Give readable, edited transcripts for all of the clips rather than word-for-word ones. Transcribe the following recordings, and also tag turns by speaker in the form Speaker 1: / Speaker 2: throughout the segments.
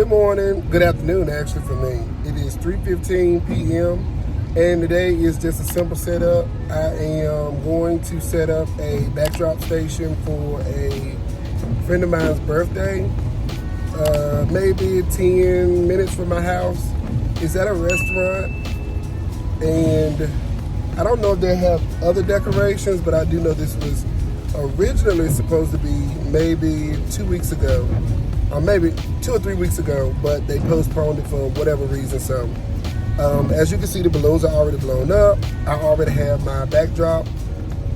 Speaker 1: Good morning, good afternoon actually for me. It is 3:15 p.m. and today is just a simple setup. I am going to set up a backdrop station for a friend of mine's birthday. Maybe 10 minutes from my house. It's at a restaurant and I don't know if they have other decorations, but I do know this was originally supposed to be maybe 2 weeks ago, or maybe 2 or 3 weeks ago, but they postponed it for whatever reason. So as you can see, the balloons are already blown up. I already have my backdrop.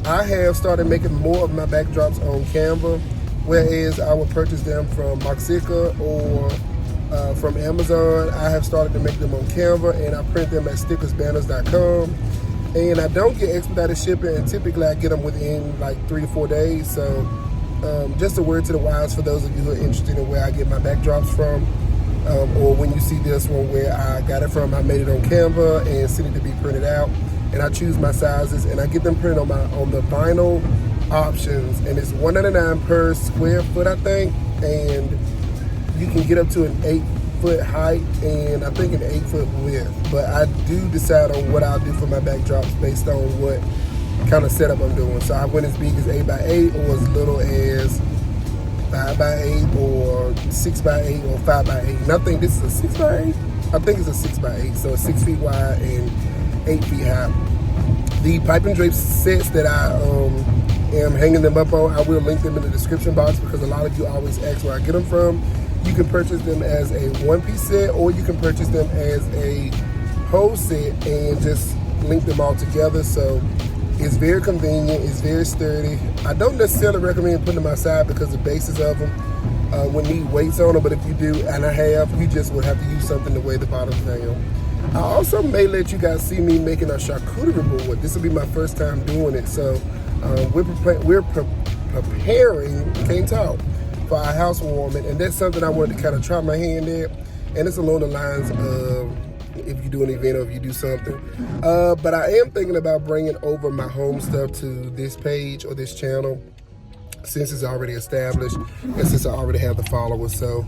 Speaker 1: I have started making more of my backdrops on Canva, whereas I would purchase them from Moxica or from Amazon. I have started to make them on Canva, and I print them at stickersbanners.com. And I don't get expedited shipping, and typically I get them within like 3 to 4 days. So just a word to the wise for those of you who are interested in where I get my backdrops from, or when you see this one where I got it from, I made it on Canva and sent it to be printed out, and I choose my sizes and I get them printed on the vinyl options, and it's $1.99 per square foot, I think, and you can get up to an 8-foot height and I think an 8-foot width. But I do decide on what I'll do for my backdrops based on what kind of setup I'm doing. So I went as big as 8x8 or as little as 5x8 or 6x8 or 5x8. And I think this is a 6x8. I think it's a 6x8. So it's 6 feet wide and 8 feet high. The pipe and drape sets that I am hanging them up on, I will link them in the description box because a lot of you always ask where I get them from. You can purchase them as a one-piece set, or you can purchase them as a whole set and just link them all together. So it's very convenient, it's very sturdy. I don't necessarily recommend putting them outside because the bases of them would need weights on them, but if you do, and I have, you just would have to use something to weigh the bottoms down. I also may let you guys see me making a charcuterie board. This will be my first time doing it, so we're preparing, can't talk, for our housewarming, and that's something I wanted to kind of try my hand at, and it's along the lines of if you do an event or if you do something. But I am thinking about bringing over my home stuff to this page or this channel since it's already established and since I already have the followers. So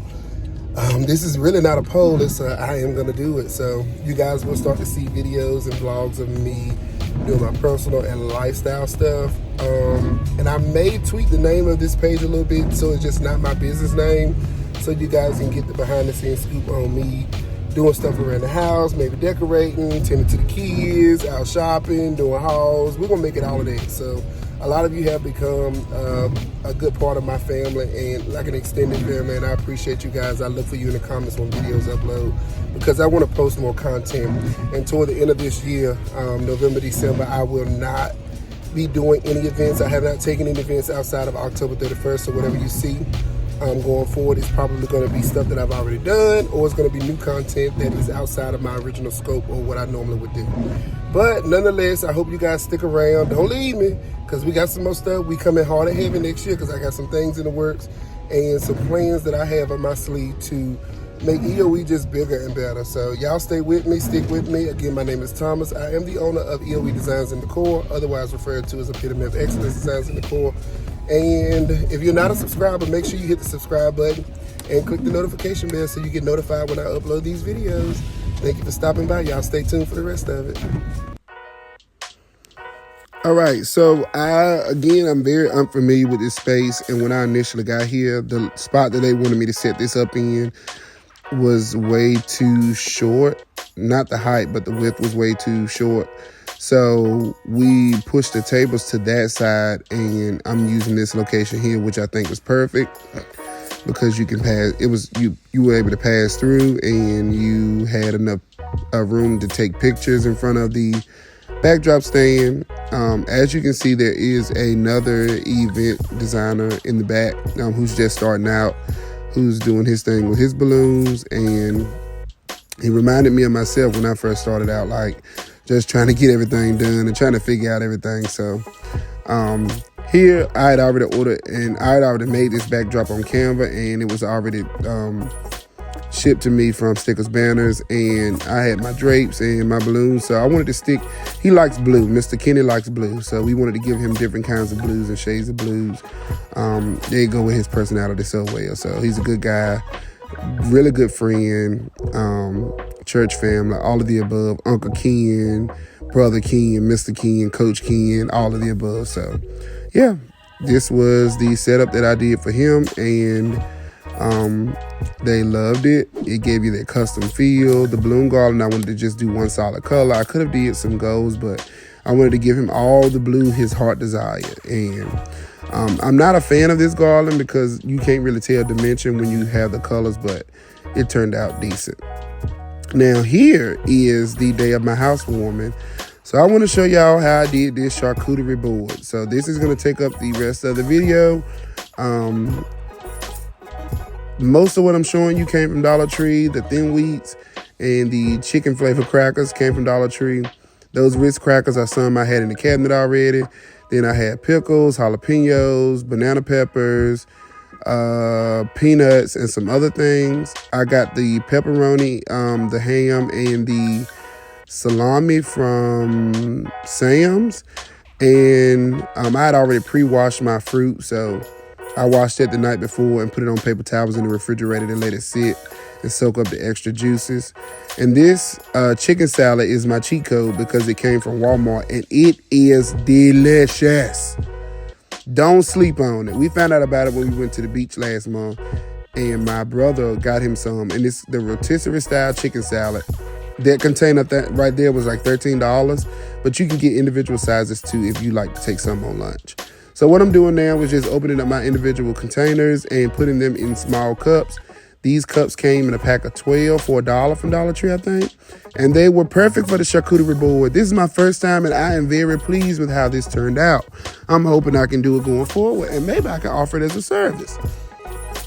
Speaker 1: this is really not a poll, it's I am gonna do it. So you guys will start to see videos and vlogs of me doing my personal and lifestyle stuff. And I may tweak the name of this page a little bit so it's just not my business name, so you guys can get the behind the scenes scoop on me doing stuff around the house, maybe decorating, tending to the kids, out shopping, doing hauls. We're gonna make it all of that. So a lot of you have become a good part of my family and like an extended family, and I appreciate you guys. I look for you in the comments when videos upload because I want to post more content. And toward the end of this year, November, December, I will not be doing any events. I have not taken any events outside of October 31st, so whatever you see going forward is probably going to be stuff that I've already done, or it's going to be new content that is outside of my original scope or what I normally would do. But nonetheless, I hope you guys stick around. Don't leave me, because we got some more stuff. We coming hard and heavy next year because I got some things in the works and some plans that I have on my sleeve to make EOE just bigger and better. So y'all stay with me, stick with me. Again, my name is Thomas. I am the owner of EOE Designs and Decor, otherwise referred to as Epitome of Excellence Designs and Decor. And if you're not a subscriber, make sure you hit the subscribe button and click the notification bell so you get notified when I upload these videos. Thank you for stopping by. Y'all stay tuned for the rest of it. All right, so I'm very unfamiliar with this space, and when I initially got here, the spot that they wanted me to set this up in was way too short. Not the height, but the width was way too short. So we pushed the tables to that side, and I'm using this location here, which I think was perfect because you can pass. You were able to pass through, and you had enough room to take pictures in front of the backdrop stand. As you can see, there is another event designer in the back who's just starting out, who's doing his thing with his balloons, and he reminded me of myself when I first started out, like just trying to get everything done and trying to figure out everything. So here I had already ordered, and I had already made this backdrop on Canva, and it was already shipped to me from Stickers Banners, and I had my drapes and my balloons. So I wanted to stick, he likes blue, Mr. Kenny likes blue, so we wanted to give him different kinds of blues and shades of blues. They go with his personality so well. So he's a good guy, really good friend, church family, all of the above, Uncle Ken, Brother Ken, Mr. Ken, Coach Ken, all of the above. So yeah, this was the setup that I did for him, and they loved it. It gave you that custom feel. The balloon garland, I wanted to just do one solid color. I could have did some golds, but I wanted to give him all the blue his heart desired. And I'm not a fan of this garland because you can't really tell dimension when you have the colors, but it turned out decent. Now here is the day of my housewarming. So I want to show y'all how I did this charcuterie board. So this is going to take up the rest of the video. Most of what I'm showing you came from Dollar Tree. The thin wheats and the chicken flavor crackers came from Dollar Tree. Those Ritz crackers are some I had in the cabinet already. Then I had pickles, jalapenos, banana peppers, peanuts, and some other things. I got the pepperoni, the ham, and the salami from Sam's. And I had already pre-washed my fruit, so I washed it the night before and put it on paper towels in the refrigerator and let it sit and soak up the extra juices. And this chicken salad is my cheat code because it came from Walmart, and it is delicious. Don't sleep on it. We found out about it when we went to the beach last month, and my brother got him some, and it's the rotisserie style chicken salad. That container right there was like $13, but you can get individual sizes too if you like to take some on lunch. So what I'm doing now is just opening up my individual containers and putting them in small cups. These cups came in a pack of 12 for $1 from Dollar Tree, I think. And they were perfect for the charcuterie board. This is my first time, and I am very pleased with how this turned out. I'm hoping I can do it going forward, and maybe I can offer it as a service.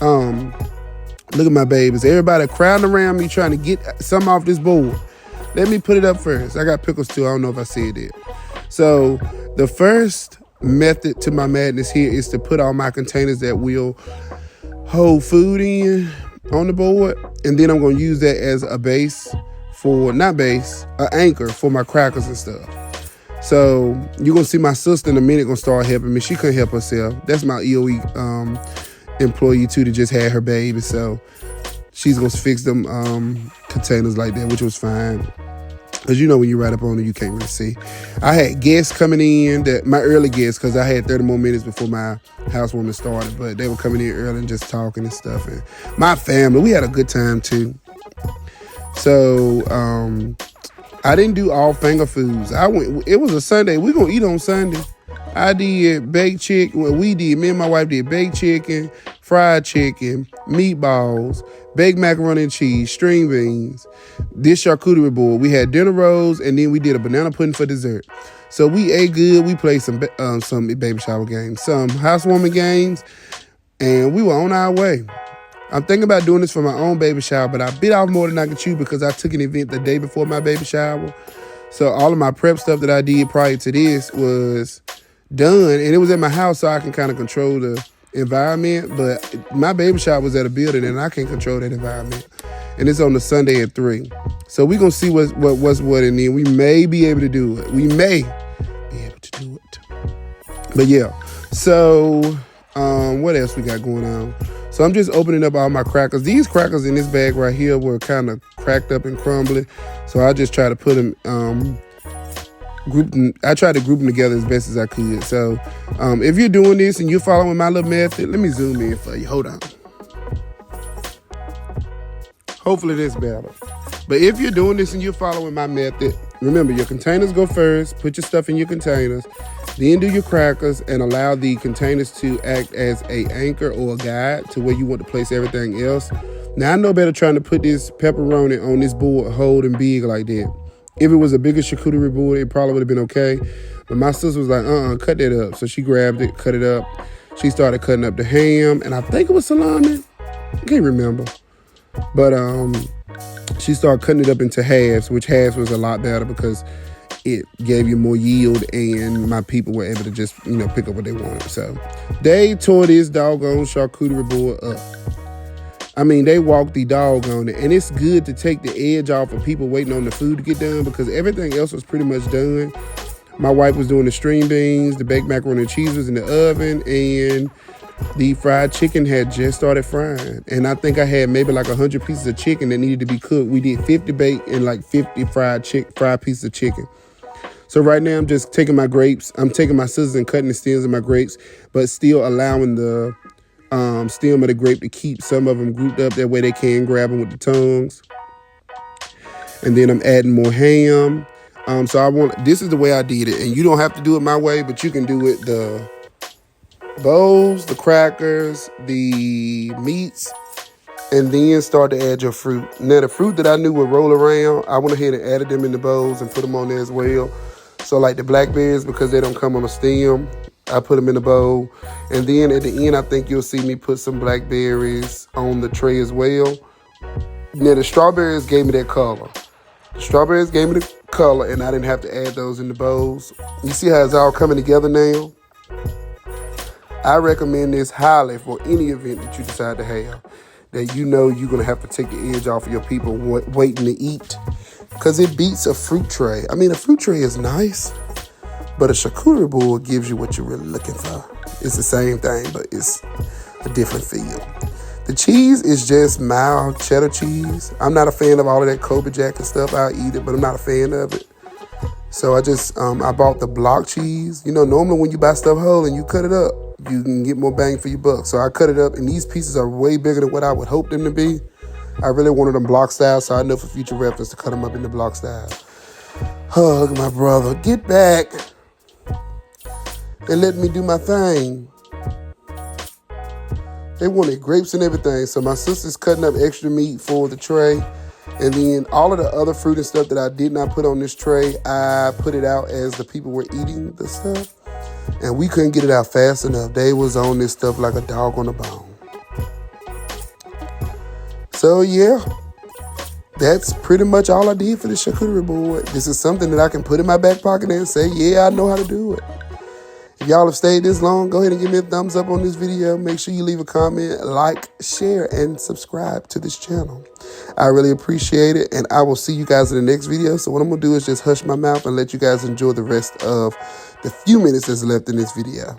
Speaker 1: Look at my babies. Everybody crowding around me trying to get some off this board. Let me put it up first. I got pickles too. I don't know if I said that. So the first method to my madness here is to put all my containers that will hold food in on the board, and then I'm going to use that as a base for, an anchor for my crackers and stuff. So you're going to see my sister in a minute going to start helping me. She couldn't help herself. That's my EOE employee too that just had her baby, so she's going to fix them containers like that, which was fine. Because you know when you ride up on it, you can't really see. I had guests coming in, my early guests, because I had 30 more minutes before my housewarming started. But they were coming in early and just talking and stuff. And my family, we had a good time too. So I didn't do all finger foods. It was a Sunday. We're going to eat on Sunday. I did baked chicken. Well, me and my wife did baked chicken, fried chicken, meatballs, baked macaroni and cheese, string beans, this charcuterie board. We had dinner rolls, and then we did a banana pudding for dessert. So we ate good. We played some baby shower games, some housewarming games, and we were on our way. I'm thinking about doing this for my own baby shower, but I bit off more than I could chew because I took an event the day before my baby shower. So all of my prep stuff that I did prior to this was done, and it was at my house, so I can kind of control the environment. But my baby shower was at a building, and I can't control that environment. And it's on the Sunday at 3. So we're gonna see what's what, and then we may be able to do it. We may be able to do it. But yeah. So what else we got going on? So I'm just opening up all my crackers. These crackers in this bag right here were kind of cracked up and crumbly, so I just try to put them I tried to group them together as best as I could. So if you're doing this and you're following my little method, let me zoom in for you. Hold on. Hopefully that's better. But if you're doing this and you're following my method, remember your containers go first. Put your stuff in your containers. Then do your crackers and allow the containers to act as an anchor or a guide to where you want to place everything else. Now I know better trying to put this pepperoni on this board holding big like that. If it was a bigger charcuterie board, it probably would have been okay. But my sister was like, cut that up. So she grabbed it, cut it up. She started cutting up the ham, and I think it was salami. I can't remember. But she started cutting it up into halves, which halves was a lot better because it gave you more yield, and my people were able to just, pick up what they wanted. So they tore this doggone charcuterie board up. I mean, they walked the dog on it, and it's good to take the edge off of people waiting on the food to get done because everything else was pretty much done. My wife was doing the string beans, the baked macaroni and cheese was in the oven, and The fried chicken had just started frying, and I think I had maybe like 100 pieces of chicken that needed to be cooked. We did 50 bake and like 50 fried pieces of chicken. So right now I'm just taking my grapes. I'm taking my scissors and cutting the stems of my grapes, but still allowing the stem of the grape to keep some of them grouped up. That way they can grab them with the tongues. And then I'm adding more ham. This is the way I did it. And you don't have to do it my way, but you can do it the bowls, the crackers, the meats, and then start to add your fruit. Now, the fruit that I knew would roll around, I went ahead and added them in the bowls and put them on there as well. So like the blackberries, because they don't come on a stem, I put them in the bowl. And then at the end, I think you'll see me put some blackberries on the tray as well. Now, the strawberries gave me that color. The strawberries gave me the color, and I didn't have to add those in the bowls. You see how it's all coming together now? I recommend this highly for any event that you decide to have, that you know you're going to have to take the edge off of your people waiting to eat, because it beats a fruit tray. I mean, a fruit tray is nice, but a charcuterie board gives you what you're really looking for. It's the same thing, but it's a different feel. The cheese is just mild cheddar cheese. I'm not a fan of all of that Kobe Jack and stuff. I'll eat it, but I'm not a fan of it. So I bought the block cheese. You know, normally when you buy stuff whole and you cut it up, you can get more bang for your buck. So I cut it up, and these pieces are way bigger than what I would hope them to be. I really wanted them block style, so I know for future reference to cut them up in the block style. Oh, look at my brother. Get back and let me do my thing. They wanted grapes and everything, so my sister's cutting up extra meat for the tray. And then all of the other fruit and stuff that I did not put on this tray, I put it out as the people were eating the stuff. And we couldn't get it out fast enough. They was on this stuff like a dog on a bone. So yeah, that's pretty much all I did for the charcuterie board. This is something that I can put in my back pocket and say, yeah, I know how to do it. If y'all have stayed this long, go ahead and give me a thumbs up on this video. Make sure you leave a comment, like, share, and subscribe to this channel. I really appreciate it, and I will see you guys in the next video. So what I'm going to do is just hush my mouth and let you guys enjoy the rest of the few minutes that's left in this video.